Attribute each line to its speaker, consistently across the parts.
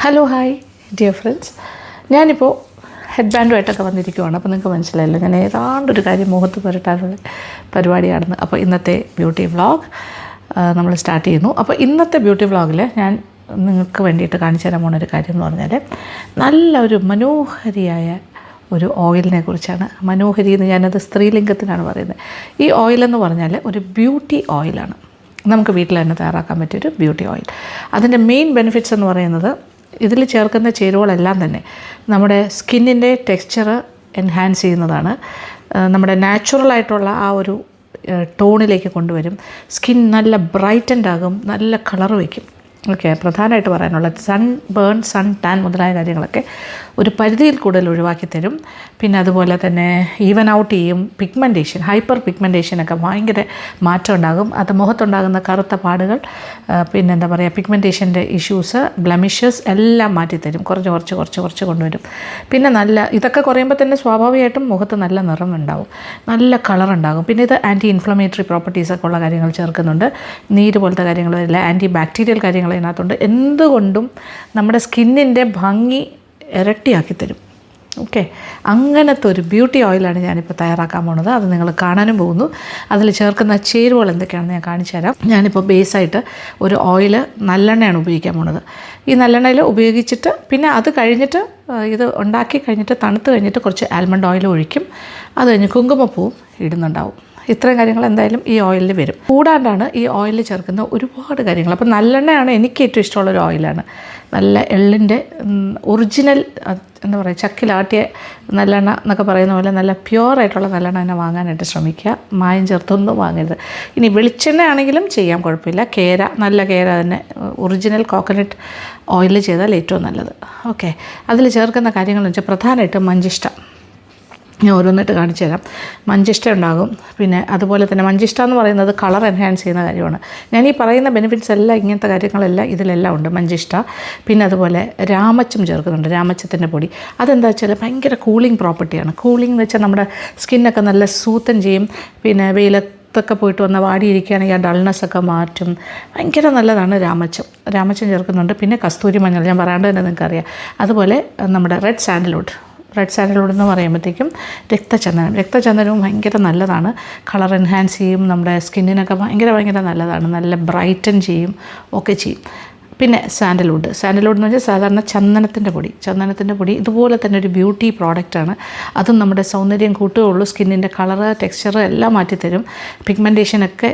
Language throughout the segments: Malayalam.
Speaker 1: ഹലോ ഹായ് ഡിയർ ഫ്രണ്ട്സ്, ഞാനിപ്പോൾ ഹെഡ് ബാൻഡുമായിട്ടൊക്കെ വന്നിരിക്കുവാണ്. അപ്പോൾ നിങ്ങൾക്ക് മനസ്സിലായല്ലോ ഞാൻ ഏതാണ്ടൊരു കാര്യം മുഖത്ത് പുരട്ടാനുള്ള പരിപാടിയാണെന്ന്. അപ്പോൾ ഇന്നത്തെ ബ്യൂട്ടി വ്ളോഗ് നമ്മൾ സ്റ്റാർട്ട് ചെയ്യുന്നു. അപ്പോൾ ഇന്നത്തെ ബ്യൂട്ടി വ്ളോഗിൽ ഞാൻ നിങ്ങൾക്ക് വേണ്ടിയിട്ട് കാണിച്ചു തരാൻ പോകുന്നൊരു കാര്യം എന്ന് പറഞ്ഞാൽ നല്ല ഒരു മനോഹരിയായ ഒരു ഓയിലിനെ കുറിച്ചാണ്. മനോഹരി എന്ന് ഞാനത് സ്ത്രീലിംഗത്തിനാണ് പറയുന്നത്. ഈ ഓയിലെന്ന് പറഞ്ഞാൽ ഒരു ബ്യൂട്ടി ഓയിലാണ്. നമുക്ക് വീട്ടിൽ തന്നെ തയ്യാറാക്കാൻ പറ്റിയൊരു ബ്യൂട്ടി ഓയിൽ. അതിൻ്റെ മെയിൻ ബെനിഫിറ്റ്സ് എന്ന് പറയുന്നത് ഇതിൽ ചേർക്കുന്ന ചേരുവകളെല്ലാം തന്നെ നമ്മുടെ സ്കിന്നിൻ്റെ ടെക്സ്ചർ എൻഹാൻസ് ചെയ്യുന്നതാണ്. നമ്മുടെ നാച്ചുറലായിട്ടുള്ള ആ ഒരു ടോണിലേക്ക് കൊണ്ടുവരും. സ്കിൻ നല്ല ബ്രൈറ്റൻഡ് ആകും, നല്ല കളർ വയ്ക്കും. ഓക്കെ, പ്രധാനമായിട്ട് പറയാനുള്ളത് സൺ ബേൺ, സൺ ടാൻ മുതലായ കാര്യങ്ങളൊക്കെ ഒരു പരിധിയിൽ കൂടുതൽ ഒഴിവാക്കി തരും. പിന്നെ അതുപോലെ തന്നെ ഈവൻ ഔട്ട് ചെയ്യും. പിഗ്മെൻറ്റേഷൻ, ഹൈപ്പർ പിഗ്മെൻറ്റേഷനൊക്കെ ഭയങ്കര മാറ്റം ഉണ്ടാകും. അത് മുഖത്തുണ്ടാകുന്ന കറുത്ത പാടുകൾ, പിന്നെ എന്താ പറയുക, പിഗ്മെൻറ്റേഷൻ്റെ ഇഷ്യൂസ്, ബ്ലമിഷസ് എല്ലാം മാറ്റിത്തരും. കുറച്ച് കൊണ്ടുവരും. പിന്നെ നല്ല ഇതൊക്കെ കുറയുമ്പോൾ തന്നെ സ്വാഭാവികമായിട്ടും മുഖത്ത് നല്ല നിറം ഉണ്ടാവും, നല്ല കളർ ഉണ്ടാകും. പിന്നെ ഇത് ആൻറ്റി ഇൻഫ്ലമേറ്ററി പ്രോപ്പർട്ടീസൊക്കെ ഉള്ള കാര്യങ്ങൾ ചേർക്കുന്നുണ്ട്. നീര് പോലത്തെ കാര്യങ്ങളെല്ലാം, ആൻറ്റി ബാക്ടീരിയൽ കാര്യങ്ങൾ ഇതിനകത്തുണ്ട്. എന്തുകൊണ്ടും നമ്മുടെ സ്കിന്നിൻ്റെ ഭംഗി ഇരട്ടിയാക്കി തരും. ഓക്കെ, അങ്ങനത്തെ ഒരു ബ്യൂട്ടി ഓയിലാണ് ഞാനിപ്പോൾ തയ്യാറാക്കാൻ പോകുന്നത്. അത് നിങ്ങൾ കാണാനും പോകുന്നു. അതിൽ ചേർക്കുന്ന ചേരുവകൾ എന്തൊക്കെയാണെന്ന് ഞാൻ കാണിച്ചു തരാം. ഞാനിപ്പോൾ ബേസായിട്ട് ഒരു ഓയിൽ നല്ലെണ്ണയാണ് ഉപയോഗിക്കാൻ പോകുന്നത്. ഈ നല്ലെണ്ണയിൽ ഉപയോഗിച്ചിട്ട് പിന്നെ അത് കഴിഞ്ഞിട്ട് ഇത് ഉണ്ടാക്കി കഴിഞ്ഞിട്ട് തണുത്ത് കഴിഞ്ഞിട്ട് കുറച്ച് ആൽമണ്ട് ഓയിൽ ഒഴിക്കും. അത് കഴിഞ്ഞ് കുങ്കുമപ്പൂവും ഇടുന്നുണ്ടാവും. ഇത്രയും കാര്യങ്ങൾ എന്തായാലും ഈ ഓയിലിൽ വരും. കൂടാണ്ടാണ് ഈ ഓയിലിൽ ചേർക്കുന്ന ഒരുപാട് കാര്യങ്ങൾ. അപ്പോൾ നല്ലെണ്ണയാണ് എനിക്ക് ഏറ്റവും ഇഷ്ടമുള്ളൊരു ഓയിലാണ്. നല്ല എള്ളിൻ്റെ ഒറിജിനൽ എന്താ പറയുക, ചക്കിലാട്ടിയ നല്ലെണ്ണ എന്നൊക്കെ പറയുന്ന പോലെ നല്ല പ്യുവറായിട്ടുള്ള നല്ലെണ്ണ തന്നെ വാങ്ങാനായിട്ട് ശ്രമിക്കുക. മായം ചേർത്തൊന്നും വാങ്ങരുത്. ഇനി വെളിച്ചെണ്ണ ആണെങ്കിലും ചെയ്യാൻ കുഴപ്പമില്ല. നല്ല കേര തന്നെ ഒറിജിനൽ കോക്കനട്ട് ഓയിൽ ചെയ്താൽ ഏറ്റവും നല്ലത്. ഓക്കെ, അതിൽ ചേർക്കുന്ന കാര്യങ്ങളെന്ന് വെച്ചാൽ പ്രധാനമായിട്ടും മഞ്ചിഷ്ട. ഞാൻ ഓരോന്നിട്ട് കാണിച്ചു തരാം. മഞ്ചിഷ്ട ഉണ്ടാകും. പിന്നെ അതുപോലെ തന്നെ മഞ്ചിഷ്ട എന്ന് പറയുന്നത് കളർ എൻഹാൻസ് ചെയ്യുന്ന കാര്യമാണ്. ഞാൻ ഈ പറയുന്ന ബെനിഫിറ്റ്സ് എല്ലാം, ഇങ്ങനത്തെ കാര്യങ്ങളെല്ലാം ഇതിലെല്ലാം ഉണ്ട്. മഞ്ചിഷ്ട, പിന്നെ അതുപോലെ രാമച്ചം ചേർക്കുന്നുണ്ട്, രാമച്ചത്തിൻ്റെ പൊടി. അതെന്താ വെച്ചാൽ ഭയങ്കര കൂളിംഗ് പ്രോപ്പർട്ടിയാണ്. കൂളിംഗ് എന്ന് വെച്ചാൽ നമ്മുടെ സ്കിന്നൊക്കെ നല്ല സൂത്തൻ ചെയ്യും. പിന്നെ വെയിലത്തൊക്കെ പോയിട്ട് വന്ന് വാടിയിരിക്കുകയാണെങ്കിൽ ആ ഡൾനെസ്സൊക്കെ മാറ്റും. ഭയങ്കര നല്ലതാണ് രാമച്ചം ചേർക്കുന്നുണ്ട്. പിന്നെ കസ്തൂരി മഞ്ഞൾ, ഞാൻ പറയാണ്ട് തന്നെ നിങ്ങൾക്കറിയാം. അതുപോലെ നമ്മുടെ റെഡ് സാൻഡൽവുഡ് എന്ന് പറയുമ്പോഴത്തേക്കും രക്തചന്ദനവും ഭയങ്കര നല്ലതാണ്. കളർ എൻഹാൻസ് ചെയ്യും. നമ്മുടെ സ്കിന്നിനൊക്കെ ഭയങ്കര നല്ലതാണ്. നല്ല ബ്രൈറ്റൻ ചെയ്യും, ഒക്കെ ചെയ്യും. പിന്നെ സാൻഡൽവുഡ് എന്ന് പറഞ്ഞാൽ സാധാരണ ചന്ദനത്തിൻ്റെ പൊടി ഇതുപോലെ തന്നെ ഒരു ബ്യൂട്ടി പ്രോഡക്റ്റാണ്. അതും നമ്മുടെ സൗന്ദര്യം കൂട്ടുകയുള്ളൂ. സ്കിന്നിൻ്റെ കളറ്, ടെക്സ്ചർ എല്ലാം മാറ്റിത്തരും. പിഗ്മെൻറ്റേഷനൊക്കെ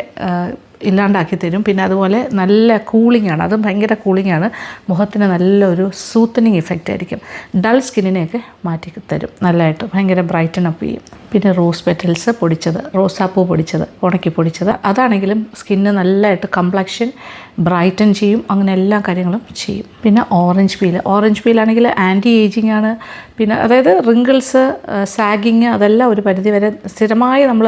Speaker 1: ഇല്ലാണ്ടാക്കി തരും. പിന്നെ അതുപോലെ നല്ല കൂളിംഗാണ്, അതും ഭയങ്കര കൂളിംഗാണ്. മുഖത്തിന് നല്ലൊരു സൂത്തനിങ് ഇഫക്റ്റ് ആയിരിക്കും. ഡൾ സ്കിന്നിനെയൊക്കെ മാറ്റി തരും നല്ലതായിട്ട്, ഭയങ്കര ബ്രൈറ്റൻ അപ്പ് ചെയ്യും. പിന്നെ റോസ് പെറ്റൽസ് പൊടിച്ചത്, റോസാപ്പൂ പൊടിച്ചത്, ഉണക്കി പൊടിച്ചത്, അതാണെങ്കിലും സ്കിന്ന് നല്ലതായിട്ട് കംപ്ലക്ഷൻ ബ്രൈറ്റൻ ചെയ്യും. അങ്ങനെ എല്ലാ കാര്യങ്ങളും ചെയ്യും. പിന്നെ ഓറഞ്ച് പീലാണെങ്കിൽ ആൻറ്റി ഏജിങ് ആണ്. പിന്നെ അതായത് റിങ്കിൾസ്, സാഗിങ്, അതെല്ലാം ഒരു പരിധി വരെ സ്ഥിരമായി നമ്മൾ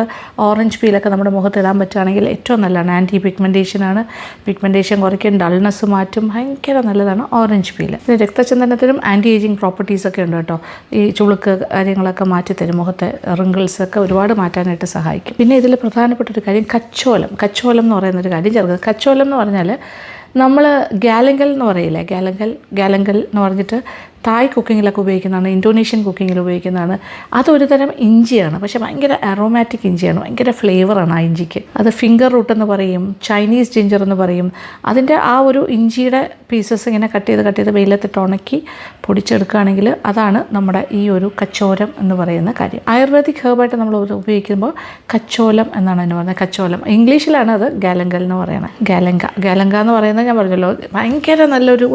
Speaker 1: ഓറഞ്ച് പീലൊക്കെ നമ്മുടെ മുഖത്ത് ഇടാൻ പറ്റുകയാണെങ്കിൽ ഏറ്റവും നല്ലതാണ്. ആൻറ്റി പിഗ്മെൻറ്റേഷനാണ്. പിഗ്മെൻറ്റേഷൻ കുറയ്ക്കും, ഡൾനെസ് മാറ്റും. ഭയങ്കര നല്ലതാണ് ഓറഞ്ച് പീല്. പിന്നെ രക്തചന്ദനത്തിനും ആൻറ്റി ഏജിങ് പ്രോപ്പർട്ടീസൊക്കെ ഉണ്ട് കേട്ടോ. ഈ ചുളുക്ക് കാര്യങ്ങളൊക്കെ മാറ്റിത്തരും. മുഖത്തെ റിങ്കിൾസൊക്കെ ഒരുപാട് മാറ്റാനായിട്ട് സഹായിക്കും. പിന്നെ ഇതിൽ പ്രധാനപ്പെട്ട ഒരു കാര്യം കച്ചോലം എന്ന് പറയുന്നൊരു കാര്യം ചേർക്കുന്നത്. കച്ചോലം എന്ന് പറഞ്ഞാൽ നമ്മൾ ഗാലങ്കൽ എന്ന് പറയില്ലേ, ഗാലങ്കൽ എന്ന് പറഞ്ഞിട്ട് തായ് കുക്കിങ്ങിലൊക്കെ ഉപയോഗിക്കുന്നതാണ്, ഇന്തോനേഷ്യൻ കുക്കിങ്ങിൽ ഉപയോഗിക്കുന്നതാണ്. അതൊരു തരം ഇഞ്ചിയാണ്, പക്ഷേ ഭയങ്കര അറോമാറ്റിക് ഇഞ്ചിയാണ്, ഭയങ്കര ഫ്ലേവറാണ് ആ ഇഞ്ചിക്ക്. അത് ഫിംഗർ റൂട്ട് എന്ന് പറയും, ചൈനീസ് ജിഞ്ചർ എന്ന് പറയും. അതിൻ്റെ ആ ഒരു ഇഞ്ചിയുടെ പീസസ് ഇങ്ങനെ കട്ട് ചെയ്ത് വെയിലത്തിട്ട് ഉണക്കി പൊടിച്ചെടുക്കുകയാണെങ്കിൽ അതാണ് നമ്മുടെ ഈ ഒരു കച്ചോലം എന്ന് പറയുന്ന കാര്യം. ആയുർവേദിക് ഹെർബായിട്ട് നമ്മൾ ഉപയോഗിക്കുമ്പോൾ കച്ചോലം എന്നാണ് അതിന് പറയുന്നത്. കച്ചോലം ഇംഗ്ലീഷിലാണ് അത് ഗാലങ്കൽ എന്ന് പറയുന്നത്. ഗാലങ്ക എന്ന് പറയുന്നത് ഞാൻ പറഞ്ഞല്ലോ, ഭയങ്കര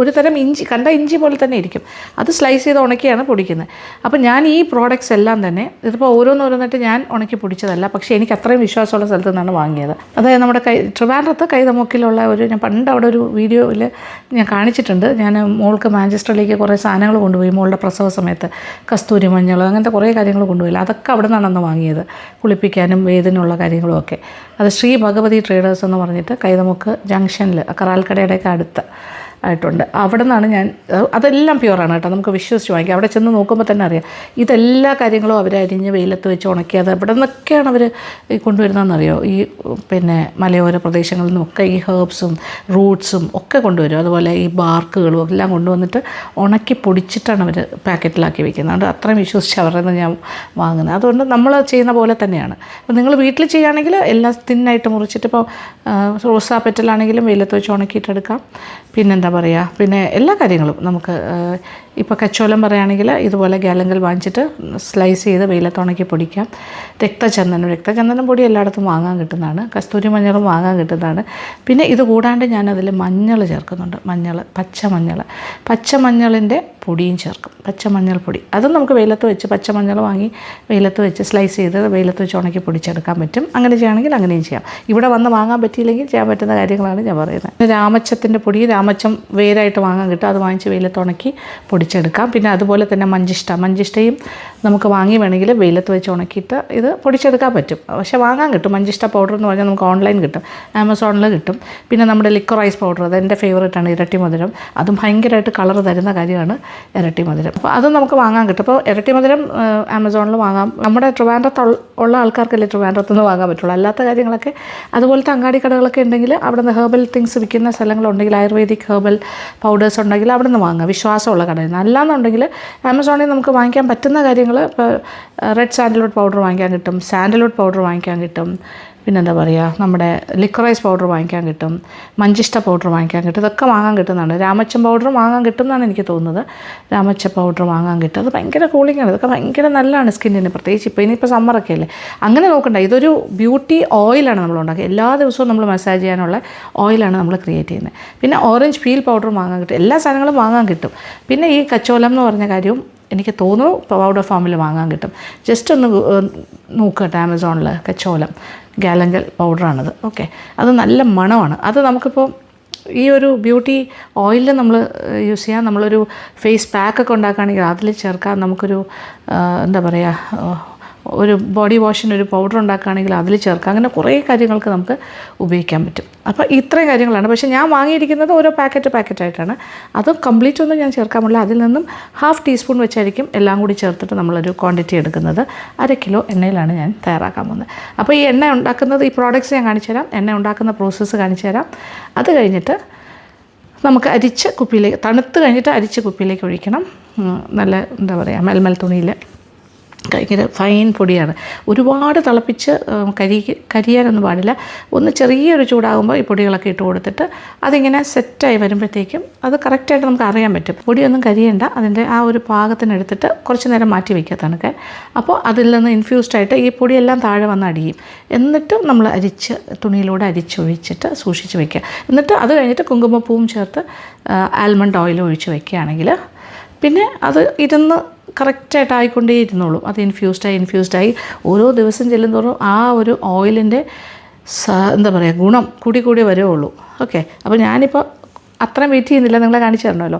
Speaker 1: ഒരു തരം ഇഞ്ചി, കണ്ട ഇഞ്ചി പോലെ തന്നെ ഇരിക്കും. അത് സ്ലൈസ് ചെയ്ത് ഉണക്കിയാണ് പൊടിക്കുന്നത്. അപ്പോൾ ഞാൻ ഈ പ്രോഡക്റ്റ്സ് എല്ലാം തന്നെ ഇതിപ്പോൾ ഓരോന്നിട്ട് ഞാൻ ഉണക്കി പൊടിച്ചതല്ല, പക്ഷേ എനിക്ക് അത്രയും വിശ്വാസമുള്ള സ്ഥലത്തു നിന്നാണ് വാങ്ങിയത്. അതായത് നമ്മുടെ ട്രിവാൻഡ്രത്ത് കൈതമുക്കിലുള്ള ഞാൻ പണ്ട് അവിടെ ഒരു വീഡിയോയിൽ ഞാൻ കാണിച്ചിട്ടുണ്ട്. ഞാൻ മോൾക്ക് മാഞ്ചസ്റ്ററിലേക്ക് കുറേ സാധനങ്ങൾ കൊണ്ടുപോയി, മോളുടെ പ്രസവ സമയത്ത് കസ്തൂരി മഞ്ഞൾ, അങ്ങനത്തെ കുറേ കാര്യങ്ങൾ കൊണ്ടുപോയില്ല. അതൊക്കെ അവിടെ നിന്നാണ് അന്ന് വാങ്ങിയത്, കുളിപ്പിക്കാനും വേദനയുള്ള കാര്യങ്ങളും ഒക്കെ. അത് ശ്രീ ഭഗവതി ട്രേഡേഴ്സ് എന്ന് പറഞ്ഞിട്ട് കൈതമുക്ക് ജംഗ്ഷനിൽ കറാൽക്കടയുടെയൊക്കെ അടുത്ത് ആയിട്ടുണ്ട്. അവിടെ നിന്നാണ് ഞാൻ, അതെല്ലാം പ്യുവറാണ് കേട്ടോ, നമുക്ക് വിശ്വസിച്ച് വാങ്ങിക്കാം. അവിടെ ചെന്ന് നോക്കുമ്പോൾ തന്നെ അറിയാം ഇതെല്ലാ കാര്യങ്ങളും അവർ അരിഞ്ഞ് വെയിലത്ത് വെച്ച് ഉണക്കി. അത് എവിടെ നിന്നൊക്കെയാണ് അവർ കൊണ്ടുവരുന്നതെന്നറിയോ? ഈ പിന്നെ മലയോര പ്രദേശങ്ങളിൽ നിന്നൊക്കെ ഈ ഹേർബ്സും റൂട്ട്സും ഒക്കെ കൊണ്ടുവരും. അതുപോലെ ഈ ബാർക്കുകളും എല്ലാം കൊണ്ടുവന്നിട്ട് ഉണക്കി പൊടിച്ചിട്ടാണ് അവർ പാക്കറ്റിലാക്കി വെക്കുന്നത്. അതുകൊണ്ട് അത്രയും വിശ്വസിച്ച് അവരുടെ നിന്ന് ഞാൻ വാങ്ങുന്നത്. അതുകൊണ്ട് നമ്മൾ ചെയ്യുന്ന പോലെ തന്നെയാണ്. അപ്പോൾ നിങ്ങൾ വീട്ടിൽ ചെയ്യുകയാണെങ്കിൽ എല്ലാം തിന്നായിട്ട് മുറിച്ചിട്ട്, ഇപ്പോൾ റോസാ പെറ്റലാണെങ്കിലും വെയിലത്ത് വെച്ച് ഉണക്കിയിട്ടെടുക്കാം. പിന്നെന്താ പറയുക, പിന്നെ എല്ലാ കാര്യങ്ങളും നമുക്ക് ഇപ്പോൾ കച്ചോലം പറയുകയാണെങ്കിൽ ഇതുപോലെ ഗാലങ്കൽ വാങ്ങിച്ചിട്ട് സ്ലൈസ് ചെയ്ത് വെയിലത്ത് ഉണക്കി പൊടിക്കാം. രക്തചന്ദനം പൊടി എല്ലായിടത്തും വാങ്ങാൻ കിട്ടുന്നതാണ്. കസ്തൂരി മഞ്ഞളും വാങ്ങാൻ കിട്ടുന്നതാണ്. പിന്നെ ഇത് കൂടാണ്ട് ഞാനതിൽ മഞ്ഞൾ ചേർക്കുന്നുണ്ട്. പച്ചമഞ്ഞളിൻ്റെ പൊടിയും ചേർക്കും. പച്ചമഞ്ഞൾ പൊടി അതും നമുക്ക് വെയിലത്ത് വെച്ച്, പച്ചമഞ്ഞൾ വാങ്ങി വെയിലത്ത് വെച്ച് സ്ലൈസ് ചെയ്ത് വെയിലത്ത് വെച്ച് ഉണക്കി പൊടിച്ചെടുക്കാൻ പറ്റും. അങ്ങനെ ചെയ്യുകയാണെങ്കിൽ അങ്ങനെയും ചെയ്യാം. ഇവിടെ വന്ന് വാങ്ങാൻ പറ്റിയില്ലെങ്കിൽ ചെയ്യാൻ പറ്റുന്ന കാര്യങ്ങളാണ് ഞാൻ പറയുന്നത്. രാമച്ചത്തിൻ്റെ പൊടി, രാമച്ചം വേരായിട്ട് വാങ്ങാൻ കിട്ടും. അത് വാങ്ങിച്ച് വെയിലത്ത് ഉണക്കി പൊടിച്ചെടുക്കാം. പിന്നെ അതുപോലെ തന്നെ മഞ്ചിഷ്ടയും നമുക്ക് വാങ്ങി വേണമെങ്കിൽ വെയിലത്ത് വെച്ച് ഉണക്കിയിട്ട് ഇത് പൊടിച്ചെടുക്കാൻ പറ്റും. പക്ഷേ വാങ്ങാൻ കിട്ടും. മഞ്ചിഷ്ട പൗഡർ എന്ന് പറഞ്ഞാൽ നമുക്ക് ഓൺലൈൻ കിട്ടും, ആമസോണിൽ കിട്ടും. പിന്നെ നമ്മുടെ ലിക്വറൈസ് പൗഡർ, അത് എൻ്റെ ഫേവറേറ്റാണ്, ഇരട്ടി മധുരം. അതും ഭയങ്കരമായിട്ട് കളർ തരുന്ന കാര്യമാണ് ഇരട്ടി മധുരം. അപ്പോൾ അതും നമുക്ക് വാങ്ങാൻ കിട്ടും. അപ്പോൾ ഇരട്ടി മധുരം ആമസോണിൽ വാങ്ങാം. നമ്മുടെ ട്രിവാൻഡ്രത്ത് ഉള്ള ആൾക്കാർക്കല്ലേ ട്രിവാൻഡ്രത്ത് നിന്ന് വാങ്ങാൻ പറ്റുള്ളൂ. അല്ലാത്ത കാര്യങ്ങളൊക്കെ അതുപോലത്തെ അങ്ങാടി കടകളൊക്കെ ഉണ്ടെങ്കിൽ അവിടെ നിന്ന് ഹെർബൽ തിങ്സ് വിൽക്കുന്ന സ്ഥലങ്ങളുണ്ടെങ്കിൽ, ആയുർവേദിക് ഹെർബൽ പൗഡേഴ്സ് ഉണ്ടെങ്കിൽ അവിടെ നിന്ന് വാങ്ങാം, വിശ്വാസമുള്ള കടയിൽ നിന്ന്. അല്ലാന്നുണ്ടെങ്കിൽ ആമസോണിൽ നമുക്ക് വാങ്ങിക്കാൻ പറ്റുന്ന കാര്യങ്ങൾ, ഇപ്പോൾ റെഡ് സാൻഡൽവുഡ് പൗഡർ വാങ്ങിക്കാൻ കിട്ടും, സാൻഡൽവുഡ് പൗഡർ വാങ്ങിക്കാൻ കിട്ടും. പിന്നെന്താ പറയുക, നമ്മുടെ ലിക്വറൈസ് പൗഡർ വാങ്ങിക്കാൻ കിട്ടും, മഞ്ചിഷ്ട പൗഡർ വാങ്ങിക്കാൻ കിട്ടും. ഇതൊക്കെ വാങ്ങാൻ കിട്ടുന്നതാണ്. രാമച്ചം പൗഡർ വാങ്ങാൻ കിട്ടുന്നതാണ് എനിക്ക് തോന്നുന്നത്. രാമച്ച പൗഡർ വാങ്ങാൻ കിട്ടും. അത് ഭയങ്കര കൂളിങ്ങാണ്. ഇതൊക്കെ ഭയങ്കര നല്ലതാണ് സ്കിന്നിന്, പ്രത്യേകിച്ച് ഇപ്പോൾ ഇനിയിപ്പോൾ സമ്മറൊക്കെ അല്ലേ. അങ്ങനെ നോക്കണ്ട, ഇതൊരു ബ്യൂട്ടി ഓയിലാണ് നമ്മൾ ഉണ്ടാക്കുക. എല്ലാ ദിവസവും നമ്മൾ മസാജ് ചെയ്യാനുള്ള ഓയിലാണ് നമ്മൾ ക്രിയേറ്റ് ചെയ്യുന്നത്. പിന്നെ ഓറഞ്ച് പീൽ പൗഡർ വാങ്ങാൻ കിട്ടും. എല്ലാ സാധനങ്ങളും വാങ്ങാൻ കിട്ടും. പിന്നെ ഈ കച്ചോലം എന്ന് പറഞ്ഞ കാര്യവും എനിക്ക് തോന്നുന്നു പൗഡർ ഫോമിൽ വാങ്ങാൻ കിട്ടും. ജസ്റ്റ് ഒന്ന് നോക്കട്ടെ ആമസോണിൽ, കച്ചോലം ഗാലങ്കൽ പൗഡറാണത്. ഓക്കെ, അത് നല്ല മണമാണ്. അത് നമുക്കിപ്പോൾ ഈ ഒരു ബ്യൂട്ടി ഓയിലിൽ നമ്മൾ യൂസ് ചെയ്യാം. നമ്മളൊരു ഫേസ് പാക്കൊക്കെ ഉണ്ടാക്കുകയാണെങ്കിൽ അതിൽ ചേർക്കാം. നമുക്കൊരു എന്താ പറയുക, ഒരു ബോഡി വാഷിനൊരു പൗഡർ ഉണ്ടാക്കുകയാണെങ്കിൽ അതിൽ ചേർക്കാം. അങ്ങനെ കുറേ കാര്യങ്ങൾക്ക് നമുക്ക് ഉപയോഗിക്കാൻ പറ്റും. അപ്പോൾ ഇത്രയും കാര്യങ്ങളാണ്. പക്ഷേ ഞാൻ വാങ്ങിയിരിക്കുന്നത് ഓരോ പാക്കറ്റായിട്ടാണ്. അത് കംപ്ലീറ്റ് ഒന്നും ഞാൻ ചേർക്കാൻ പാടില്ല. അതിൽ നിന്നും 1/2 ടീസ്പൂൺ വെച്ചായിരിക്കും എല്ലാം കൂടി ചേർത്തിട്ട് നമ്മളൊരു ക്വാണ്ടിറ്റി എടുക്കുന്നത്. 1 കിലോ എണ്ണയിലാണ് ഞാൻ തയ്യാറാക്കാൻ പോകുന്നത്. അപ്പോൾ ഈ എണ്ണ ഉണ്ടാക്കുന്നത്, ഈ പ്രോഡക്റ്റ്സ് ഞാൻ കാണിച്ചു തരാം, എണ്ണ ഉണ്ടാക്കുന്ന പ്രോസസ്സ് കാണിച്ചു തരാം. അത് കഴിഞ്ഞിട്ട് നമുക്ക് അരിച്ച് കുപ്പിയിലേക്ക്, തണുത്ത് കഴിഞ്ഞിട്ട് അരിച്ച് കുപ്പിയിലേക്ക് ഒഴിക്കണം. നല്ല എന്താ പറയുക, മെൽമൽ തുണിയിൽ ഭയങ്കര ഫൈൻ പൊടിയാണ്. ഒരുപാട് തിളപ്പിച്ച് കരിയാനൊന്നും പാടില്ല. ഒന്ന് ചെറിയൊരു ചൂടാകുമ്പോൾ ഈ പൊടികളൊക്കെ ഇട്ട് കൊടുത്തിട്ട് അതിങ്ങനെ സെറ്റായി വരുമ്പോഴത്തേക്കും അത് കറക്റ്റായിട്ട് നമുക്ക് അറിയാൻ പറ്റും. പൊടിയൊന്നും കരിയേണ്ട, അതിൻ്റെ ആ ഒരു പാകത്തിനെടുത്തിട്ട് കുറച്ച് നേരം മാറ്റി വയ്ക്കുക തണുക്കാൻ. അപ്പോൾ അതിൽ നിന്ന് ഇൻഫ്യൂസ്ഡായിട്ട് ഈ പൊടിയെല്ലാം താഴെ വന്ന് അടിയും. എന്നിട്ട് നമ്മൾ അരിച്ച് തുണിയിലൂടെ അരിച്ചൊഴിച്ചിട്ട് സൂക്ഷിച്ച് വയ്ക്കുക. എന്നിട്ട് അത് കഴിഞ്ഞിട്ട് കുങ്കുമപ്പൂവും ചേർത്ത് ആൽമണ്ട് ഓയിൽ ഒഴിച്ച് വയ്ക്കുകയാണെങ്കിൽ പിന്നെ അത് ഇരുന്ന് കറക്റ്റായിട്ട് ആയിക്കൊണ്ടേ ഇരുന്നോളും. അത് ഇൻഫ്യൂസ്ഡായി ഓരോ ദിവസം ചെല്ലുന്തോറും ആ ഒരു ഓയിലിൻ്റെ എന്താ പറയുക ഗുണം കൂടി വരുള്ളൂ. ഓക്കെ, അപ്പോൾ ഞാനിപ്പോൾ അത്രയും വെയിറ്റ് ചെയ്യുന്നില്ല, നിങ്ങളെ കാണിച്ചു തരണമല്ലോ.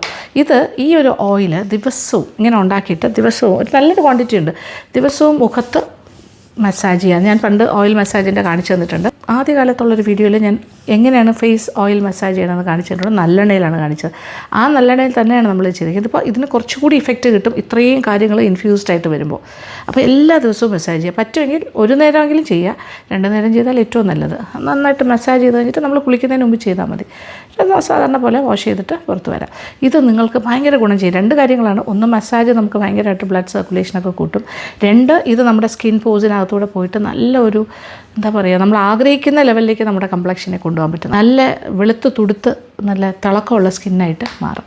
Speaker 1: ഈ ഒരു ഓയിൽ ദിവസവും ഇങ്ങനെ ഉണ്ടാക്കിയിട്ട് ദിവസവും ഒരു നല്ലൊരു ക്വാണ്ടിറ്റി ഉണ്ട്, ദിവസവും മുഖത്ത് മസാജ് ചെയ്യാൻ. ഞാൻ പണ്ട് ഓയിൽ മസാജിൻ്റെ കാണിച്ചു തന്നിട്ടുണ്ട്. ആദ്യകാലത്തുള്ളൊരു വീഡിയോയിൽ ഞാൻ എങ്ങനെയാണ് ഫേസ് ഓയിൽ മസാജ് ചെയ്യണമെന്ന് കാണിച്ചിട്ടുണ്ട്. നല്ലെണ്ണയിലാണ് കാണിച്ചത്. ആ നല്ലെണ്ണയിൽ തന്നെയാണ് നമ്മൾ ചെയ്തത്. ഇതിപ്പോൾ ഇതിന് കുറച്ചുകൂടി ഇഫക്റ്റ് കിട്ടും ഇത്രയും കാര്യങ്ങൾ ഇൻഫ്യൂസ്ഡ് ആയിട്ട് വരുമ്പോൾ. അപ്പോൾ എല്ലാ ദിവസവും മസാജ് ചെയ്യുക. പറ്റുമെങ്കിൽ ഒരു നേരമെങ്കിലും ചെയ്യുക. 2 നേരം ചെയ്താൽ ഏറ്റവും നല്ലത്. നന്നായിട്ട് മസാജ് ചെയ്ത് കഴിഞ്ഞിട്ട് നമ്മൾ കുളിക്കുന്നതിന് മുമ്പ് ചെയ്താൽ മതി. സാധാരണ പോലെ വാഷ് ചെയ്തിട്ട് പുറത്ത് വരാം. ഇത് നിങ്ങൾക്ക് ഭയങ്കര ഗുണം ചെയ്യും. 2 കാര്യങ്ങളാണ്. ഒന്ന്, മസാജ് നമുക്ക് ഭയങ്കരമായിട്ട് ബ്ലഡ് സർക്കുലേഷനൊക്കെ കൂട്ടും. 2, ഇത് നമ്മുടെ സ്കിൻ പോസിനകത്തൂടെ പോയിട്ട് നല്ലൊരു എന്താ പറയുക, നമ്മൾ ആഗ്രഹിക്കുന്ന ലെവലിലേക്ക് നമ്മുടെ കംപ്ലക്ഷനെ കൊണ്ടുപോകാൻ പറ്റും. നല്ല വെളുത്ത് തുടുത്ത് നല്ല തിളക്കമുള്ള സ്കിന്നായിട്ട് മാറും.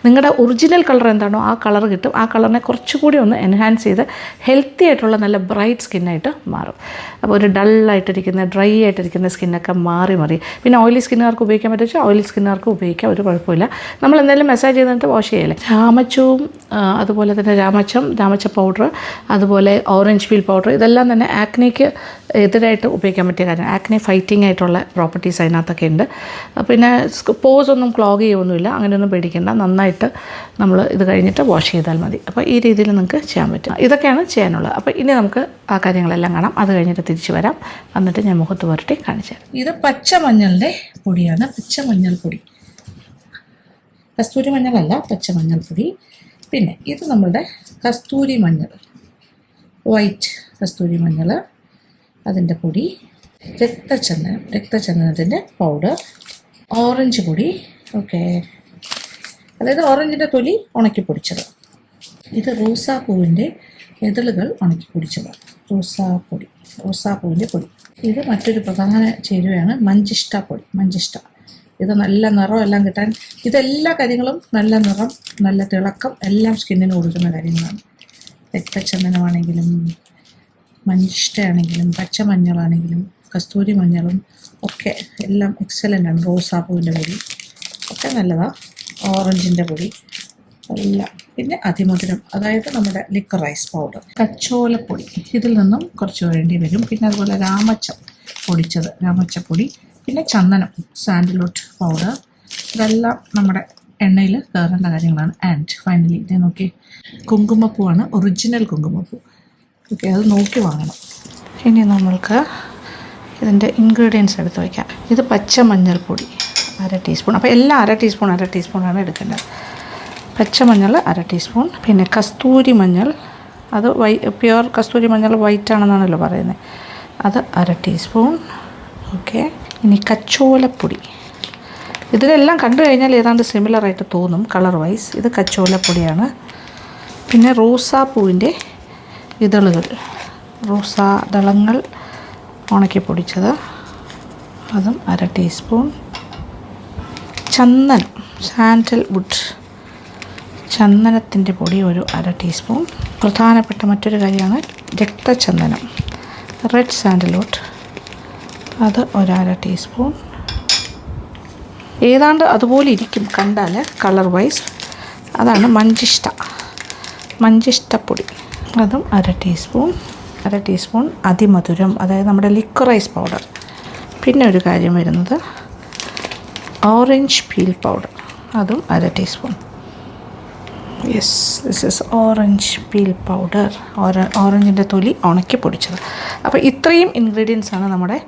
Speaker 1: നിങ്ങളുടെ ഒറിജിനൽ കളർ എന്താണോ ആ കളർ കിട്ടും. ആ കളറിനെ കുറച്ചുകൂടി ഒന്ന് എൻഹാൻസ് ചെയ്ത് ഹെൽത്തി ആയിട്ടുള്ള നല്ല ബ്രൈറ്റ് സ്കിന്നായിട്ട് മാറും. അപ്പോൾ ഒരു ഡള്ളായിട്ടിരിക്കുന്ന ഡ്രൈ ആയിട്ടിരിക്കുന്ന സ്കിന്നൊക്കെ മാറി. പിന്നെ ഓയിലി സ്കിന്നുകാർക്ക് ഉപയോഗിക്കാൻ പറ്റും, ഓയിലി സ്കിന്നുകാർക്ക് ഉപയോഗിക്കാം, ഒരു കുഴപ്പമില്ല. നമ്മൾ എന്തായാലും മസാജ് ചെയ്തിട്ട് വാഷ് ചെയ്യല്ലേ. രാമച്ചവും അതുപോലെ തന്നെ രാമച്ച പൗഡർ, അതുപോലെ ഓറഞ്ച് പീൽ പൗഡർ, ഇതെല്ലാം തന്നെ ആക്നെക്ക് എതിരായിട്ട് ഉപയോഗിക്കാൻ പറ്റിയ കാര്യം. ആക്നെ ഫൈറ്റിംഗ് ആയിട്ടുള്ള പ്രോപ്പർട്ടീസ് അതിനകത്തൊക്കെ ഉണ്ട്. പിന്നെ പോസ് ഒന്നും ക്ലോഗ് ചെയ്യുമൊന്നുമില്ല, അങ്ങനെയൊന്നും പേടിക്കേണ്ട. നന്നായിട്ട് നമ്മൾ ഇത് കഴിഞ്ഞിട്ട് വാഷ് ചെയ്താൽ മതി. അപ്പോൾ ഈ രീതിയിൽ നിങ്ങൾക്ക് ചെയ്യാൻ പറ്റും. ഇതൊക്കെയാണ് ചെയ്യാനുള്ളത്. അപ്പോൾ ഇനി നമുക്ക് ആ കാര്യങ്ങളെല്ലാം കാണാം. അത് കഴിഞ്ഞിട്ട് തിരിച്ച് വരാം. എന്നിട്ട് ഞാൻ മുഖത്ത് പുരട്ടി കാണിച്ചു തരാം. ഇത് പച്ചമഞ്ഞളിൻ്റെ പൊടിയാണ്, പച്ചമഞ്ഞൾ പൊടി. കസ്തൂരി മഞ്ഞളല്ല, പച്ചമഞ്ഞൾപ്പൊടി. പിന്നെ ഇത് നമ്മളുടെ കസ്തൂരി മഞ്ഞൾ, വൈറ്റ് കസ്തൂരി മഞ്ഞൾ, അതിൻ്റെ പൊടി. രക്തചന്ദനത്തിൻ്റെ പൗഡർ. ഓറഞ്ച് പൊടി, ഓക്കെ, അതായത് ഓറഞ്ചിൻ്റെ തൊലി ഉണക്കി പൊടിച്ചത്. ഇത് റോസാപ്പൂവിൻ്റെ ഇതളുകൾ ഉണക്കി പൊടിച്ചത്, റോസാപ്പൂവിൻ്റെ പൊടി. ഇത് മറ്റൊരു പ്രധാന ചേരുവയാണ് മഞ്ചിഷ്ട പൊടി. ഇത് നല്ല നിറം എല്ലാം കിട്ടാൻ, ഇതെല്ലാ കാര്യങ്ങളും നല്ല നിറം, നല്ല തിളക്കം എല്ലാം സ്കിന്നിന് കൊടുക്കുന്ന കാര്യങ്ങളാണ്. രക്തചന്ദനമാണെങ്കിലും മഞ്ചിഷ്ടയാണെങ്കിലും പച്ചമഞ്ഞളാണെങ്കിലും കസ്തൂരി മഞ്ഞളും ഒക്കെ എല്ലാം എക്സലൻ്റ് ആണ്. റോസാപ്പൂവിൻ്റെ പൊടി ഒക്കെ നല്ലതാണ്. ഓറഞ്ചിൻ്റെ പൊടി എല്ലാം. പിന്നെ അതിമധുരം, അതായത് നമ്മുടെ ലിക്വറൈസ് പൗഡർ, കച്ചോലപ്പൊടി, ഇതിൽ നിന്നും കുറച്ച് വേണ്ടി വരും. പിന്നെ അതുപോലെ രാമച്ചപ്പൊടി, പിന്നെ ചന്ദനം, സാൻഡൽവുഡ് പൗഡർ, ഇതെല്ലാം നമ്മുടെ എണ്ണയിൽ കയറേണ്ട കാര്യങ്ങളാണ്. ആൻഡ് ഫൈനലി ഇത് നോക്കി, കുങ്കുമപ്പൂവാണ്, ഒറിജിനൽ കുങ്കുമപ്പൂ. ഓക്കെ, അത് നോക്കി വാങ്ങണം. ഇനി നമ്മൾക്ക് ഇതിൻ്റെ ഇൻഗ്രീഡിയൻസ് എടുത്ത് വയ്ക്കാം. ഇത് പച്ചമഞ്ഞൾപ്പൊടി 1/2 ടീസ്പൂൺ. അപ്പോൾ എല്ലാം 1/2 ടീസ്പൂണാണ് എടുക്കേണ്ടത്. പച്ചമഞ്ഞൾ 1/2 ടീസ്പൂൺ. പിന്നെ കസ്തൂരി മഞ്ഞൾ, അത് പ്യുവർ കസ്തൂരി മഞ്ഞൾ വൈറ്റ് ആണെന്നാണല്ലോ പറയുന്നത്, അത് 1/2 ടീസ്പൂൺ. ഓക്കെ, ഇനി കച്ചോലപ്പൊടി. ഇതിലെല്ലാം കണ്ടു കഴിഞ്ഞാൽ ഏതാണ്ട് സിമിലറായിട്ട് തോന്നും കളർ വൈസ്. ഇത് കച്ചോലപ്പൊടിയാണ്. പിന്നെ റോസാപ്പൂവിൻ്റെ ഇതളുകൾ, റോസാദളങ്ങൾ ഉണക്കി പൊടിച്ചത്, അതും 1/2 ടീസ്പൂൺ. ചന്ദനം, സാൻഡൽവുഡ് ചന്ദനത്തിൻ്റെ പൊടി ഒരു 1/2 ടീസ്പൂൺ. പ്രധാനപ്പെട്ട മറ്റൊരു കാര്യമാണ് രക്തചന്ദനം, റെഡ് സാൻഡൽവുഡ്, അത് 1/2 ടീസ്പൂൺ. ഏതാണ്ട് അതുപോലെ ഇരിക്കും കണ്ടാൽ കളർ വൈസ്. അതാണ് മഞ്ചിഷ്ടപ്പൊടി, അതും 1/2 ടീസ്പൂൺ. 1/2 ടീസ്പൂൺ അതിമധുരം, അതായത് നമ്മുടെ ലിക്വറൈസ് പൗഡർ. പിന്നെ ഒരു കാര്യം വരുന്നത് ഓറഞ്ച് പീൽ പൗഡർ, അതും 1/2 teaspoon. Yes, this is orange peel powder, ഓറഞ്ചിൻ്റെ തൊലി ഉണക്കി പൊടിച്ചത്. അപ്പോൾ ഇത്രയും ഇൻഗ്രീഡിയൻസാണ് നമ്മുടെ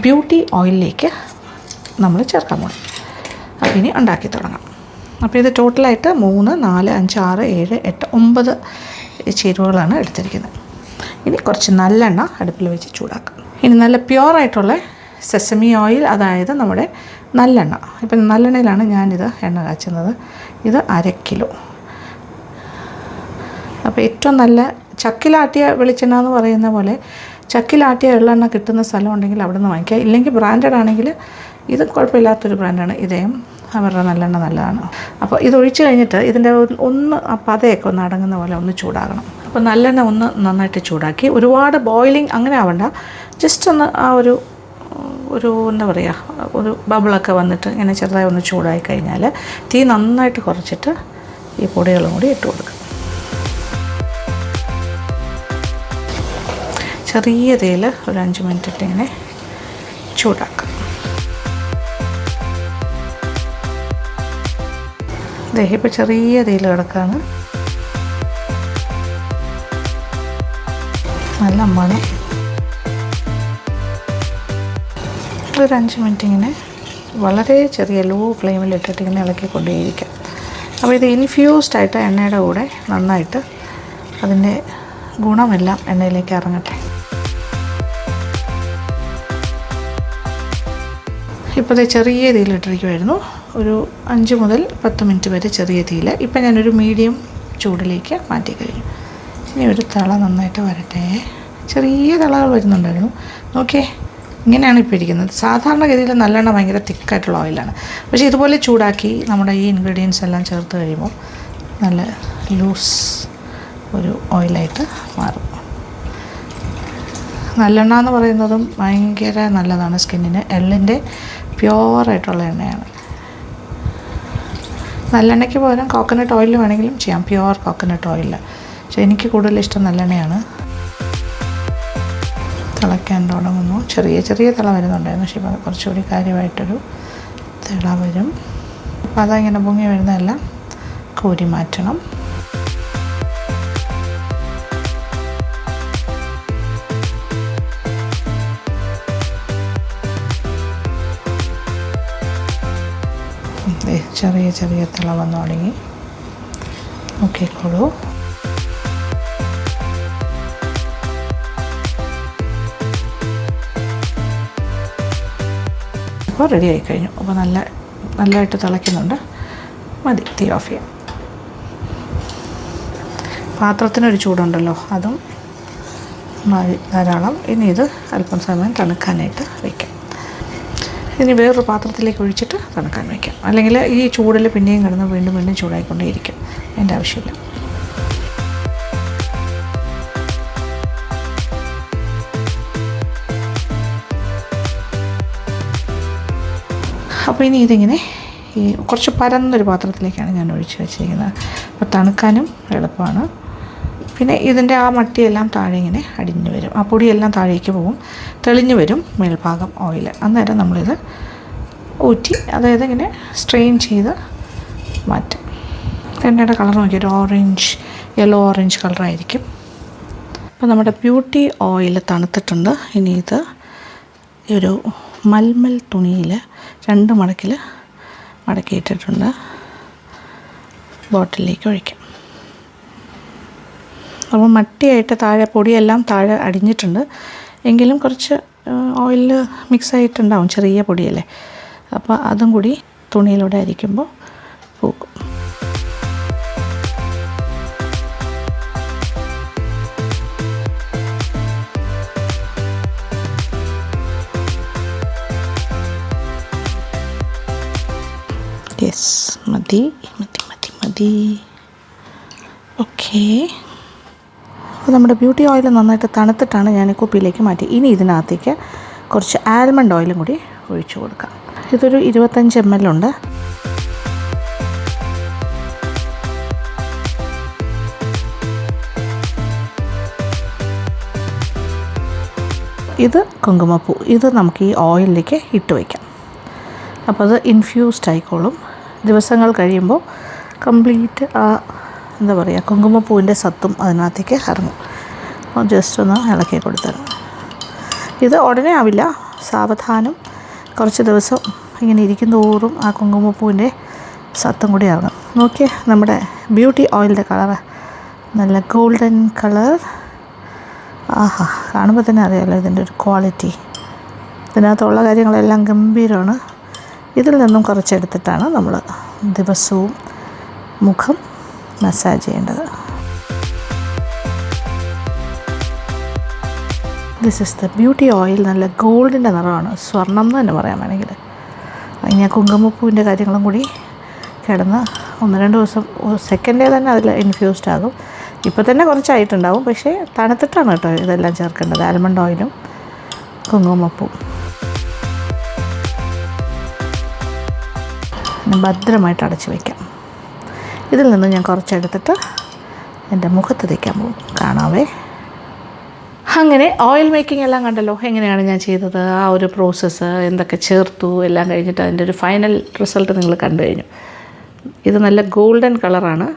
Speaker 1: ബ്യൂട്ടി ഓയിലിലേക്ക് നമ്മൾ ചേർക്കാൻ പോകുന്നത്. അപ്പോൾ ഇനി ഉണ്ടാക്കി തുടങ്ങാം. അപ്പോൾ ഇത് ടോട്ടലായിട്ട് 3, 4, 5, 6, 7, 8, 9 ചേരുവകളാണ് എടുത്തിരിക്കുന്നത്. ഇനി കുറച്ച് നല്ലെണ്ണ അടുപ്പിൽ വെച്ച് ചൂടാക്കാം. ഇനി നല്ല പ്യുവറായിട്ടുള്ള സെസമി ഓയിൽ, അതായത് നമ്മുടെ നല്ലെണ്ണ. ഇപ്പം നല്ലെണ്ണയിലാണ് ഞാനിത് എണ്ണ കാച്ചുന്നത്. ഇത് 1/2 കിലോ. അപ്പോൾ ഏറ്റവും നല്ല ചക്കിലാട്ടിയ വെളിച്ചെണ്ണ എന്ന് പറയുന്ന പോലെ ചക്കിലാട്ടിയ എള്ളെണ്ണ കിട്ടുന്ന സ്ഥലം ഉണ്ടെങ്കിൽ അവിടെ നിന്ന് വാങ്ങിക്കുക. ഇല്ലെങ്കിൽ ബ്രാൻഡഡ് ആണെങ്കിൽ ഇത് കുഴപ്പമില്ലാത്തൊരു ബ്രാൻഡാണ്, ഇതേയും അവരുടെ നല്ലെണ്ണ നല്ലതാണ്. അപ്പോൾ ഇതൊഴിച്ച് കഴിഞ്ഞിട്ട് ഇതിൻ്റെ ഒന്ന് പതയൊക്കെ ഒന്ന് അടങ്ങുന്ന പോലെ ഒന്ന് ചൂടാകണം. അപ്പോൾ നല്ലെണ്ണ ഒന്ന് നന്നായിട്ട് ചൂടാക്കി, ഒരുപാട് ബോയിലിംഗ് അങ്ങനെ ആവണ്ട, ജസ്റ്റ് ഒന്ന് ആ ഒരു എന്താ പറയുക, ഒരു ബബിളൊക്കെ വന്നിട്ട് ഇങ്ങനെ ചെറുതായി ഒന്ന് ചൂടായി കഴിഞ്ഞാൽ തീ നന്നായിട്ട് കുറച്ചിട്ട് ഈ പൊടികളും കൂടി ഇട്ട് കൊടുക്കുക. ചെറിയ തീയിൽ ഒരു 5 മിനിറ്റ് ഇങ്ങനെ ചൂടാക്കുക. ഇപ്പോൾ ചെറിയ തീയിൽ കിടക്കുകയാണ്. നല്ല മണം. ഒരു 5 മിനിറ്റ് ഇങ്ങനെ വളരെ ചെറിയ ലോ ഫ്ലെയിമിലിട്ടിട്ട് ഇങ്ങനെ ഇളക്കിക്കൊണ്ടേയിരിക്കാം. അപ്പോൾ ഇത് ഇൻഫ്യൂസ്ഡ് ആയിട്ട് എണ്ണയുടെ കൂടെ നന്നായിട്ട് അതിൻ്റെ ഗുണമെല്ലാം എണ്ണയിലേക്ക് ഇറങ്ങട്ടെ. ഇപ്പോൾ ഇത് ചെറിയ തീയിലിട്ടിരിക്കുമായിരുന്നു. ഒരു 5 മുതൽ 10 മിനിറ്റ് വരെ ചെറിയ തീയിൽ. ഇപ്പം ഞാനൊരു മീഡിയം ചൂടിലേക്ക് മാറ്റി കഴിഞ്ഞു. ഇനി ഒരു തിള നന്നായിട്ട് വരട്ടെ. ചെറിയ തിളകൾ വരുന്നുണ്ടായിരുന്നു. നോക്കിയേ, ഇങ്ങനെയാണ് ഇപ്പോൾ ഇരിക്കുന്നത്. സാധാരണഗതിയിൽ നല്ലെണ്ണ ഭയങ്കര തിക്കായിട്ടുള്ള ഓയിലാണ്. പക്ഷേ ഇതുപോലെ ചൂടാക്കി നമ്മുടെ ഈ ഇൻഗ്രീഡിയൻസ് എല്ലാം ചേർത്ത് കഴിയുമ്പോൾ നല്ല ലൂസ് ഒരു ഓയിലായിട്ട് മാറും. നല്ലെണ്ണ എന്ന് പറയുന്നതും ഭയങ്കര നല്ലതാണ് സ്കിന്നിന്. എള്ളിൻ്റെ പ്യുവറായിട്ടുള്ള എണ്ണയാണ്. നല്ലെണ്ണയ്ക്ക് പകരം കോക്കനട്ട് ഓയിൽ വേണമെങ്കിലും ചെയ്യാം, പ്യുവർ കോക്കനട്ട് ഓയിൽ. പക്ഷേ എനിക്ക് കൂടുതൽ ഇഷ്ടം നല്ലെണ്ണയാണ്. തിളയ്ക്കാൻ തുടങ്ങുന്നു. ചെറിയ തിള വരുന്നുണ്ടായിരുന്നു, പക്ഷേ ഇപ്പോൾ കുറച്ചുകൂടി കാര്യമായിട്ടൊരു തിള വരും. അപ്പോൾ അതങ്ങനെ പൊങ്ങി വരുന്നതെല്ലാം കോരി മാറ്റണം. ചെറിയ ചെറിയ തിള വന്നു തുടങ്ങി. നോക്കിക്കോളൂ. അപ്പോൾ റെഡി ആയി കഴിഞ്ഞു. അപ്പോൾ നല്ലതായിട്ട് തിളയ്ക്കുന്നുണ്ട്. മതി, തീ ഓഫ് ചെയ്യാം. പാത്രത്തിനൊരു ചൂടുണ്ടല്ലോ, അതും മതി ധാരാളം. ഇനി ഇത് അല്പം സമയം തണുക്കാനായിട്ട് വയ്ക്കാം. ഇനി വേറൊരു പാത്രത്തിലേക്ക് ഒഴിച്ചിട്ട് തണുക്കാൻ വയ്ക്കാം. അല്ലെങ്കിൽ ഈ ചൂടിൽ പിന്നെയും കിടന്ന് വീണ്ടും വീണ്ടും ചൂടായിക്കൊണ്ടേയിരിക്കും. അതിൻ്റെ ആവശ്യമില്ല. അപ്പോൾ ഇനി ഇതിങ്ങനെ ഈ കുറച്ച് പരന്നൊരു പാത്രത്തിലേക്കാണ് ഞാൻ ഒഴിച്ച് വെച്ചിരിക്കുന്നത്. അപ്പോൾ തണുക്കാനും എളുപ്പമാണ്. പിന്നെ ഇതിൻ്റെ ആ മട്ടിയെല്ലാം താഴെ ഇങ്ങനെ അടിഞ്ഞു വരും. ആ പൊടിയെല്ലാം താഴേക്ക് പോകും. തെളിഞ്ഞു വരും മേൽഭാഗം ഓയിൽ. അന്നേരം നമ്മളിത് ഊറ്റി, അതായത് ഇങ്ങനെ സ്ട്രെയിൻ ചെയ്ത് മാറ്റും. എണ്ണയുടെ കളർ നോക്കിയൊരു യെല്ലോ ഓറഞ്ച് കളറായിരിക്കും. അപ്പോൾ നമ്മുടെ ബ്യൂട്ടി ഓയിൽ തണുത്തിട്ടുണ്ട്. ഇനി ഇത് ഒരു മൽമൽ തുണിയിൽ 2 മടക്കിൽ മടക്കിയിട്ടിട്ടുണ്ട്. ബോട്ടിലേക്ക് ഒഴിക്കാം. അപ്പോൾ മട്ടിയായിട്ട് താഴെ പൊടിയെല്ലാം താഴെ അടിഞ്ഞിട്ടുണ്ട്. എങ്കിലും കുറച്ച് ഓയിൽ മിക്സായിട്ടുണ്ടാവും, ചെറിയ പൊടിയല്ലേ. അപ്പോൾ അതും കൂടി തുണിയിലൂടെ അരിക്കുമ്പോൾ പോകും. യെസ്, മതി. ഓക്കേ. അപ്പോൾ നമ്മുടെ ബ്യൂട്ടി ഓയിൽ നന്നായിട്ട് തണുത്തിട്ടാണ് ഞാൻ കുപ്പിയിലേക്ക് മാറ്റി. ഇനി ഇതിനകത്തേക്ക് കുറച്ച് ആൽമണ്ട് ഓയിലും കൂടി ഒഴിച്ചു കൊടുക്കാം. ഇതൊരു 25 ml ഉണ്ട്. ഇത് കുങ്കുമപ്പൂ. ഇത് നമുക്ക് ഈ ഓയിലിലേക്ക് ഇട്ട് വയ്ക്കാം. അപ്പോൾ അത് ഇൻഫ്യൂസ്ഡ് ആയിക്കോളും. ദിവസങ്ങൾ കഴിയുമ്പോൾ കംപ്ലീറ്റ് എന്താ പറയുക, കുങ്കുമപ്പൂവിൻ്റെ സത്തും അതിനകത്തേക്ക് ഇറങ്ങും. അപ്പോൾ ജസ്റ്റ് ഒന്ന് ഇളക്കി കൊടുത്തത്. ഇത് ഉടനെ ആവില്ല, സാവധാനം കുറച്ച് ദിവസം ഇങ്ങനെ ഇരിക്കും തോറും ആ കുങ്കുമപ്പൂവിൻ്റെ സത്തും കൂടി ഇറങ്ങും. നോക്കിയേ, നമ്മുടെ ബ്യൂട്ടി ഓയിലിൻ്റെ കളറ് നല്ല ഗോൾഡൻ കളർ. ആഹാ, കാണുമ്പോൾ തന്നെ അറിയാമല്ലോ ഇതിൻ്റെ ഒരു ക്വാളിറ്റി. ഇതിനകത്തുള്ള കാര്യങ്ങളെല്ലാം ഗംഭീരമാണ്. ഇതിൽ നിന്നും കുറച്ചെടുത്തിട്ടാണ് നമ്മൾ ദിവസവും മുഖം മസാജ് ചെയ്യേണ്ടത്. This is the beauty oil. നല്ല ഗോൾഡിൻ്റെ നിറമാണ്, സ്വർണ്ണം എന്ന് തന്നെ പറയാൻ വേണമെങ്കിൽ. ഇനി കുങ്കുമപ്പൂവിൻ്റെ കാര്യങ്ങളും കൂടി കിടന്ന് 1-2 ദിവസം, സെക്കൻഡേ തന്നെ അതിൽ ഇൻഫ്യൂസ്ഡ് ആകും. ഇപ്പോൾ തന്നെ കുറച്ചായിട്ടുണ്ടാവും, പക്ഷേ തണുത്തിട്ടാണ് കേട്ടോ ഇതെല്ലാം ചേർക്കേണ്ടത്. ആൽമണ്ട് ഓയിലും കുങ്കുമപ്പൂവും ഭദ്രമായിട്ട് അടച്ചു വയ്ക്കാം. ഇതിൽ നിന്ന് ഞാൻ കുറച്ചെടുത്തിട്ട് എൻ്റെ മുഖത്ത് തേക്കാൻ പോകും. കാണാവേ. അങ്ങനെ ഓയിൽ മേക്കിംഗ് എല്ലാം കണ്ടല്ലോ, എങ്ങനെയാണ് ഞാൻ ചെയ്തത്, ആ ഒരു പ്രോസസ്സ്, എന്തൊക്കെ ചേർത്തു എല്ലാം കഴിഞ്ഞിട്ട് അതിൻ്റെ ഒരു ഫൈനൽ റിസൾട്ട് നിങ്ങൾ കണ്ടു കഴിഞ്ഞു. ഇത് നല്ല ഗോൾഡൻ കളറാണ്.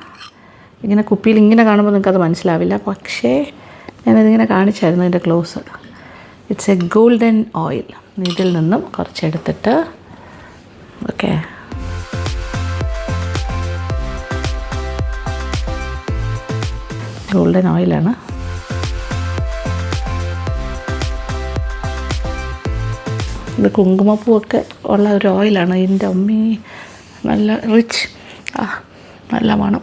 Speaker 1: ഇങ്ങനെ കുപ്പിയിൽ ഇങ്ങനെ കാണുമ്പോൾ നിങ്ങൾക്കത് മനസ്സിലാവില്ല, പക്ഷേ ഞാനിതിങ്ങനെ കാണിച്ചായിരുന്നു ഇതിൻ്റെ close. It's A golden oil. ഇതിൽ നിന്നും കുറച്ചെടുത്തിട്ട് ഓക്കെ ഗോൾഡൻ ഓയിലാണ്. ഇത് കുങ്കുമപ്പൂവൊക്കെ ഉള്ള ഒരു ഓയിലാണ്. ഇതിൻ്റെ അമ്മി നല്ല റിച്ച്, നല്ല മണം.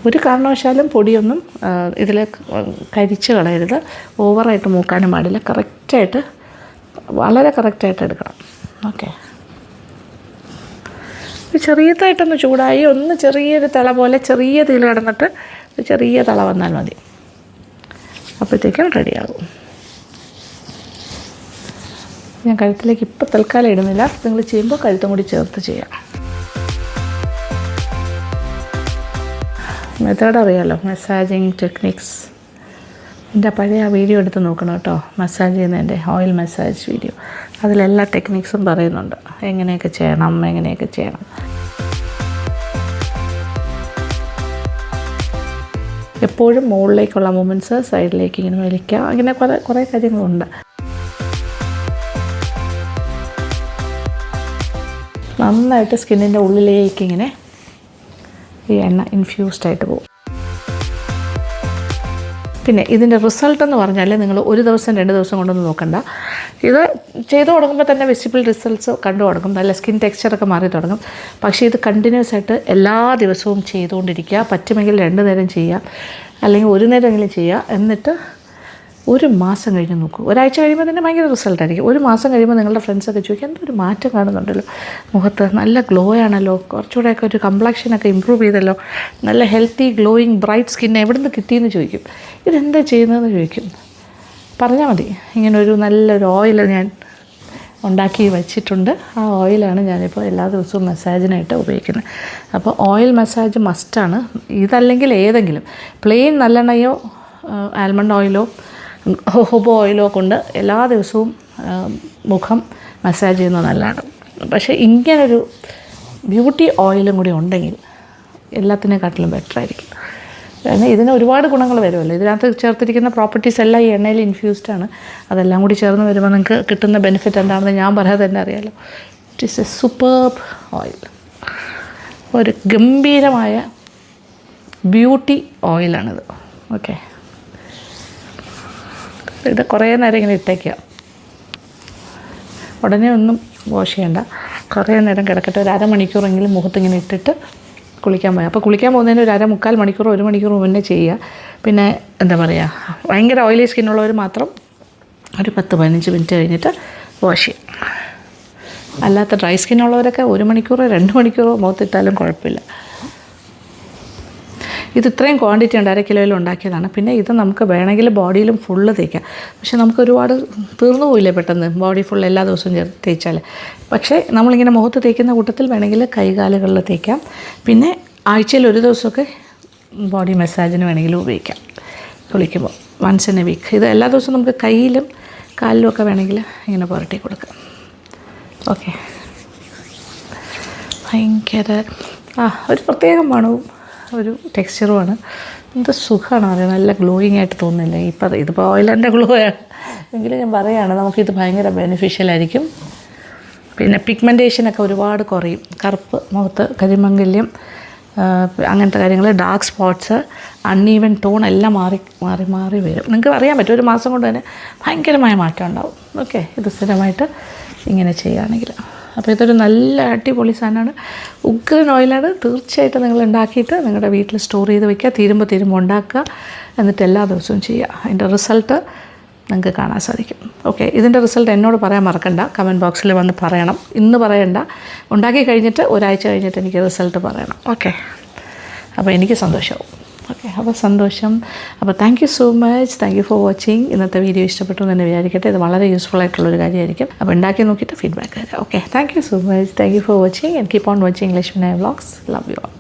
Speaker 1: ഒരു കാരണവശാലും പൊടിയൊന്നും ഇതിൽ കരിച്ച് കളയരുത്. ഓവറായിട്ട് മൂക്കാനും പാടില്ല. കറക്റ്റായിട്ട്, വളരെ കറക്റ്റായിട്ട് എടുക്കണം. ഓക്കെ. ചെറിയതായിട്ടൊന്ന് ചൂടായി, ഒന്ന് ചെറിയൊരു തിള പോലെ ചെറിയ തീയിൽ കിടന്നിട്ട് ചെറിയ തിള വന്നാൽ മതി. അപ്പോഴത്തേക്കും റെഡിയാകും. ഞാൻ കഴുത്തിലേക്ക് ഇപ്പോൾ തൽക്കാലം ഇടുന്നില്ല. നിങ്ങൾ ചെയ്യുമ്പോൾ കഴുത്തും കൂടി ചേർത്ത് ചെയ്യാം. മെത്തേഡ് അറിയാമല്ലോ, മസാജിങ് ടെക്നിക്സ്. എൻ്റെ പഴയ വീഡിയോ എടുത്ത് നോക്കണം കേട്ടോ, മസാജ് ചെയ്യുന്നതിൻ്റെ ഓയിൽ മസാജ് വീഡിയോ. അതിലെല്ലാ ടെക്നിക്സും പറയുന്നുണ്ട്, എങ്ങനെയൊക്കെ ചെയ്യണം. എപ്പോഴും മുകളിലേക്കുള്ള മൂവ്മെൻറ്റ്സ്, സൈഡിലേക്ക് ഇങ്ങനെ വലിക്കുക, അങ്ങനെ കുറേ കാര്യങ്ങളുണ്ട്. നന്നായിട്ട് സ്കിന്നിൻ്റെ ഉള്ളിലേക്ക് ഇങ്ങനെ ഈ എണ്ണ ഇൻഫ്യൂസ്ഡ് ആയിട്ട് പോകും. പിന്നെ ഇതിൻ്റെ റിസൾട്ട് എന്ന് പറഞ്ഞാൽ നിങ്ങൾ 1 ദിവസം 2 ദിവസം കൊണ്ടൊന്നും നോക്കണ്ട. ഇത് ചെയ്തു തുടങ്ങുമ്പോൾ തന്നെ വിസിബിൾ റിസൾട്ട്സ് കണ്ടു തുടങ്ങും, നല്ല സ്കിൻ ടെക്സ്ചറൊക്കെ മാറി തുടങ്ങും. പക്ഷേ ഇത് കണ്ടിന്യൂസ് ആയിട്ട് എല്ലാ ദിവസവും ചെയ്തുകൊണ്ടിരിക്കുക. പറ്റുമെങ്കിൽ 2 നേരം ചെയ്യുക, അല്ലെങ്കിൽ 1 നേരമെങ്കിലും ചെയ്യുക. എന്നിട്ട് 1 മാസം കഴിഞ്ഞ് നോക്കൂ. ഒരാഴ്ച കഴിയുമ്പോൾ തന്നെ ഭയങ്കര റിസൾട്ടായിരിക്കും. 1 മാസം കഴിയുമ്പോൾ നിങ്ങളുടെ ഫ്രണ്ട്സൊക്കെ ചോദിക്കും, എന്തൊരു മാറ്റം കാണുന്നുണ്ടല്ലോ മുഖത്ത്, നല്ല ഗ്ലോ ആണല്ലോ, കുറച്ചുകൂടെയൊക്കെ ഒരു കംപ്ലക്ഷനൊക്കെ ഇമ്പ്രൂവ് ചെയ്തല്ലോ, നല്ല ഹെൽത്തി ഗ്ലോയിങ് ബ്രൈറ്റ് സ്കിൻ എവിടെ നിന്ന് കിട്ടിയെന്ന് ചോദിക്കും. ഇതെന്താ ചെയ്യുന്നതെന്ന് ചോദിക്കും. പറഞ്ഞാൽ മതി, ഇങ്ങനൊരു നല്ലൊരു ഓയിൽ ഞാൻ ഉണ്ടാക്കി വെച്ചിട്ടുണ്ട്. ആ ഓയിലാണ് ഞാനിപ്പോൾ എല്ലാ ദിവസവും മസാജിനായിട്ട് ഉപയോഗിക്കുന്നത്. അപ്പോൾ ഓയിൽ മസാജ് മസ്റ്റാണ്. ഇതല്ലെങ്കിൽ ഏതെങ്കിലും പ്ലെയിൻ നല്ലെണ്ണയോ ആൽമണ്ട് ഓയിലോ ഹോബോ ഓയിലോ കൊണ്ട് എല്ലാ ദിവസവും മുഖം മസാജ് ചെയ്യുന്നത് നല്ലതാണ്. പക്ഷേ ഇങ്ങനൊരു ബ്യൂട്ടി ഓയിലും കൂടി ഉണ്ടെങ്കിൽ എല്ലാത്തിനെക്കാട്ടിലും ബെറ്ററായിരിക്കും. കാരണം ഇതിന് ഒരുപാട് ഗുണങ്ങൾ വരുമല്ലോ. ഇതിനകത്ത് ചേർത്തിരിക്കുന്ന പ്രോപ്പർട്ടീസ് എല്ലാം ഈ എണ്ണയിൽ ഇൻഫ്യൂസ്ഡ് ആണ്. അതെല്ലാം കൂടി ചേർന്ന് വരുമ്പോൾ നിങ്ങൾക്ക് കിട്ടുന്ന ബെനിഫിറ്റ് എന്താണെന്ന് ഞാൻ പറയാതെ തന്നെ അറിയാമല്ലോ. It is A superb oil. ഒരു ഗംഭീരമായ ബ്യൂട്ടി ഓയിലാണിത്. ഓക്കെ, ഇത് കുറേ നേരം ഇങ്ങനെ ഇട്ടേക്കുക. ഉടനെ ഒന്നും വാഷ് ചെയ്യണ്ട, കുറേ നേരം കിടക്കട്ടെ. ഒരു അരമണിക്കൂറെങ്കിലും മുഖത്തിങ്ങനെ ഇട്ടിട്ട് കുളിക്കാൻ പോയി. അപ്പോൾ കുളിക്കാൻ പോകുന്നതിന് ഒരു 1/4 മണിക്കൂറോ 1 മണിക്കൂർ മുന്നേ ചെയ്യുക. പിന്നെ എന്താ പറയുക, ഭയങ്കര ഓയിലി സ്കിന്നുള്ളവർ മാത്രം ഒരു 10-15 മിനിറ്റ് കഴിഞ്ഞിട്ട് വാഷ് ചെയ്യും. അല്ലാത്ത ഡ്രൈ സ്കിന്നുള്ളവരൊക്കെ 1 മണിക്കൂറോ 2 മണിക്കൂറോ മുഖത്തിട്ടാലും കുഴപ്പമില്ല. ഇത് ഇത്രയും ക്വാണ്ടിറ്റി ഉണ്ട്, 1/2 കിലോയിൽ ഉണ്ടാക്കിയതാണ്. പിന്നെ ഇത് നമുക്ക് വേണമെങ്കിൽ ബോഡിയിലും ഫുള്ള് തേക്കാം. പക്ഷെ നമുക്ക് ഒരുപാട് തീർന്നു പോയില്ലേ പെട്ടെന്ന് ബോഡി ഫുൾ എല്ലാ ദിവസവും തേച്ചാൽ. പക്ഷേ നമ്മളിങ്ങനെ മുഖത്ത് തേക്കുന്ന കൂട്ടത്തിൽ വേണമെങ്കിൽ കൈകാലുകളിൽ തേക്കാം. പിന്നെ ആഴ്ചയിൽ 1 ദിവസമൊക്കെ ബോഡി മസാജിന് വേണമെങ്കിൽ ഉപയോഗിക്കാം കുളിക്കുമ്പോൾ, വൺസ് ഇൻ എ വീക്ക്. ഇത് എല്ലാ ദിവസവും നമുക്ക് കയ്യിലും കാലിലും ഒക്കെ വേണമെങ്കിൽ ഇങ്ങനെ പുരട്ടി കൊടുക്കാം. ഓക്കെ, ഭയങ്കര ഒരു പ്രത്യേക മണവും ഒരു ടെക്സ്ചറുമാണ്. എന്ത് സുഖമാണ് അറിയാം, നല്ല ഗ്ലോയിങ് ആയിട്ട് തോന്നുന്നില്ല. ഇതിപ്പോൾ ഓയിലിൻ്റെ ഗ്ലോ ആണ് എങ്കിലും ഞാൻ പറയുകയാണ്, നമുക്കിത് ഭയങ്കര ബെനിഫിഷ്യലായിരിക്കും. പിന്നെ പിഗ്മെൻറ്റേഷനൊക്കെ ഒരുപാട് കുറയും. കറുപ്പ് മുഖത്ത്, കരിമംഗല്യം, അങ്ങനത്തെ കാര്യങ്ങൾ, ഡാർക്ക് സ്പോട്ട്സ്, അൺഈവൻ ടോൺ എല്ലാം മാറി വരും. നിങ്ങൾക്ക് അറിയാൻ പറ്റും, 1 മാസം കൊണ്ട് തന്നെ ഭയങ്കരമായ മാറ്റം ഉണ്ടാവും. ഓക്കെ, ഇത് സ്ഥിരമായിട്ട് ഇങ്ങനെ ചെയ്യുകയാണെങ്കിൽ. അപ്പോൾ ഇതൊരു നല്ല അടിപൊളി സാധനമാണ്. ഉഗ്രൻ ഓയിലാണ്. തീർച്ചയായിട്ടും നിങ്ങൾ ഉണ്ടാക്കിയിട്ട് നിങ്ങളുടെ വീട്ടിൽ സ്റ്റോർ ചെയ്ത് വയ്ക്കുക. തീരുമ്പോൾ ഉണ്ടാക്കുക, എന്നിട്ട് എല്ലാ ദിവസവും ചെയ്യുക. അതിൻ്റെ റിസൾട്ട് നിങ്ങൾക്ക് കാണാൻ സാധിക്കും. ഓക്കെ, ഇതിൻ്റെ റിസൾട്ട് എന്നോട് പറയാൻ മറക്കണ്ട, കമൻറ്റ് ബോക്സിൽ വന്ന് പറയണം. ഇന്ന് പറയണ്ട, ഉണ്ടാക്കി കഴിഞ്ഞിട്ട് ഒരാഴ്ച കഴിഞ്ഞിട്ട് എനിക്ക് റിസൾട്ട് പറയണം. ഓക്കെ, അപ്പോൾ എനിക്ക് സന്തോഷമാവും. ഓക്കെ, അപ്പോൾ സന്തോഷം. അപ്പോൾ thank you so much, thank you for watching. ഇന്നത്തെ വീഡിയോ ഇഷ്ടപ്പെട്ടു എന്ന് തന്നെ വിചാരിക്കട്ടെ. ഇത് വളരെ യൂസ്ഫുൾ ആയിട്ടുള്ളൊരു കാര്യമായിരിക്കും. അപ്പോൾ ഉണ്ടാക്കി നോക്കിയിട്ട് ഫീഡ്ബാക്ക് തരാം. Okay, thank you so much, thank you for watching and keep on watching Lakshmi Nair vlogs. Love you all.